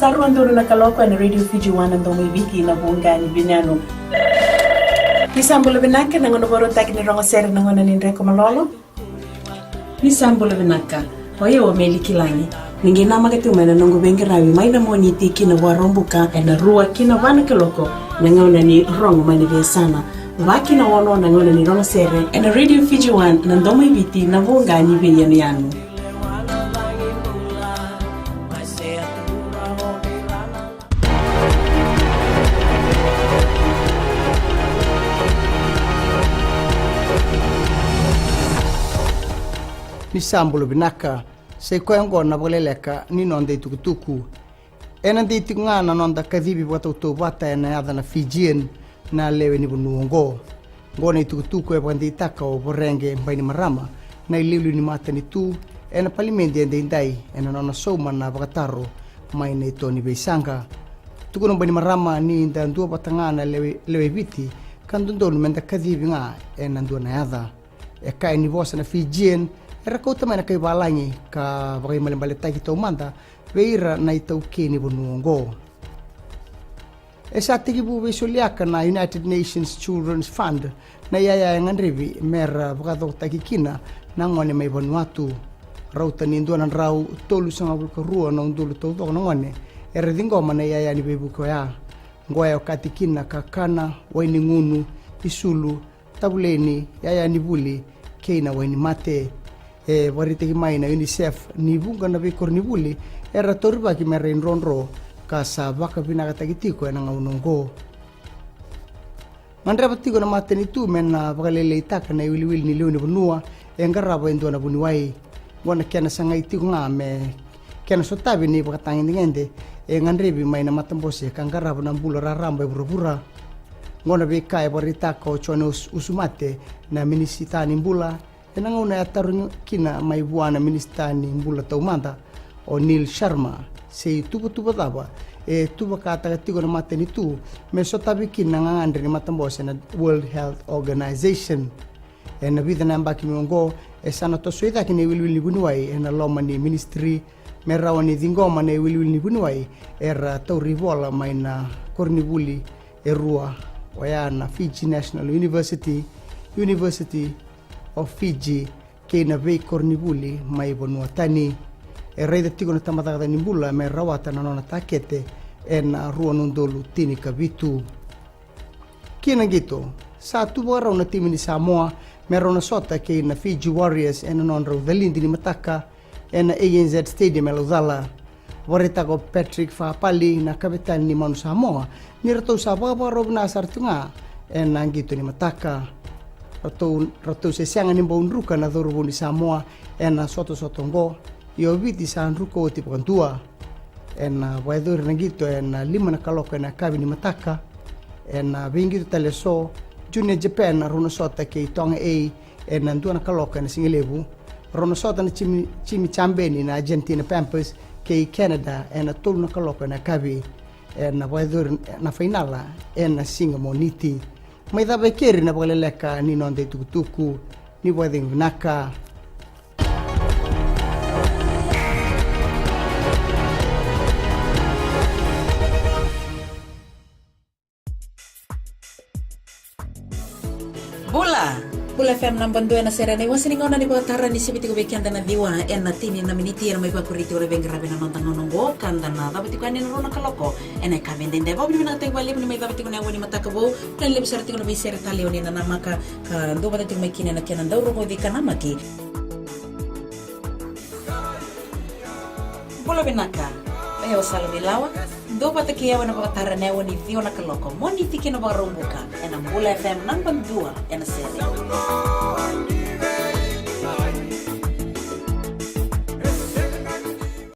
Saruandoro na kaloko na Radio Fiji 1 ndomo ibiki na buungani binyano. Nisambula binaka na ngono boro taki ni rongo sere na ngona nindreko malolo. Nisambula binaka. Oye wa meli kilangi. Ningi nama kati umena nungu bengi rawi maina moni tiki na warombuka na rua kina wana kaloko na ngona ni rongo mani besana. Waki na wono na ngona ni rongo sere na Radio Fiji 1 na ndomo ibiti na buungani binyano. Nisambulu binaka se kwengo na vakaleleka ni nonde tukutuku ena de tingana nonda kadhibi bota utobata ena yada na Fijian na lewe ni bunuongo ngone tukutuku e bandi taka o borenge mbaini marama na ililu ni mata ni tu ena palimendi ende indai ena nona soma na vakataro maine toni beisanga tukuno mbaini marama ni inda ndua batangana lewe viti kandundolu menda kadhibi nga ena ndua na yada e kai ni vosa na Fijian era kota mana kai balangi ka bagai malembaletai kita umanda veira na itau keni bonuongo esa tigi bu vesoliaka na United Nations Children's Fund na yaya nganrevi mer bagado takikina na ngone mai Vanuatu rauta ni nduana rau tolu sanga bulka rua na ndulu todo na ngone era dingoma na yaya ni bebu ko ya ngoya katikina kakana waini ngunu isulu tabuleni yaya ni buli keina waini mate warite mai na UNICEF ni bunga na bekor ni buli era torba ki mere ronro ka sa baka bina kata kitiko na ngaunongo mandra batiko na mateni tu men na vakalele itaka na wili ni leone bunua engara ba ndo na buniwai bona kena sanga itiko ngame kena sotabi ni bakatangi ngende ngandrebi mai na matambose kangara na bula raramba burubura ngona be kai borita ko chono usumate na minisita ni bula ena ngona ataru kina mai buana ministani mbula taumanda o Neil Sharma se tubu daba tuba kata tigo na mateni tu me sotabi kina ngandre ni matambose na World Health Organization ena bidana mbaki mongo sana to suida kini wilwili bunwai ena loma ni ministry merawani dingoma ne wilwili bunwai era taurivola maina kornibuli erua wayana Fiji National University of Fiji kena vei kornibuli mai Vanuatani e reida tigo na tamatagada nimbula me rawata na nona takete ena rua nundolu tini kavitu kena gitu sa tubo raw na timi ni Samoa meron na sota kena Fiji Warriors ena non raw dalindi ni mataka ena ANZ Stadium eludala warita ko Patrick Fapali na kapitan ni Manu Samoa ni rato sa baba rob na sartunga ena gitu ni mataka rato se sianga ni mbonruka na dorubo ni Samoa ena soto ngo yo viti sa nruko o tipo kantua ena waidor na gitu ena lima na kaloko ena kabi ni mataka ena vingi teleso junior Japan na rono sota ke tonga ena ndua na kaloko ena singelebu rono sota na chimi chambeni na Argentina Pampers ke Canada ena tolu na kaloko ena kabi ena waidor na finala ena singa moniti mai daba keri na vakaleleka ni nonde tukutuku ni waiding naka Bula FM nambang dua na serene wasini ngona ni batara ni sibiti ko bekianda na diwa na tini na miniti na may pakuriti ore bengrabe na nonta ngonongo kanda na dabiti ko ni rona kaloko ena kamende ndebo ni na tay wali ni may dabiti ko na wani matakabo na lebisar ti ko na bisere talio ni na namaka ndo batiti ko may kine na kenan daw ro di kanamaki Bula binaka ayo salo bilawa do pataki yawa na batara na wani dio na kaloko moni tiki na barumbuka ena Bula FM nambang dua ena serene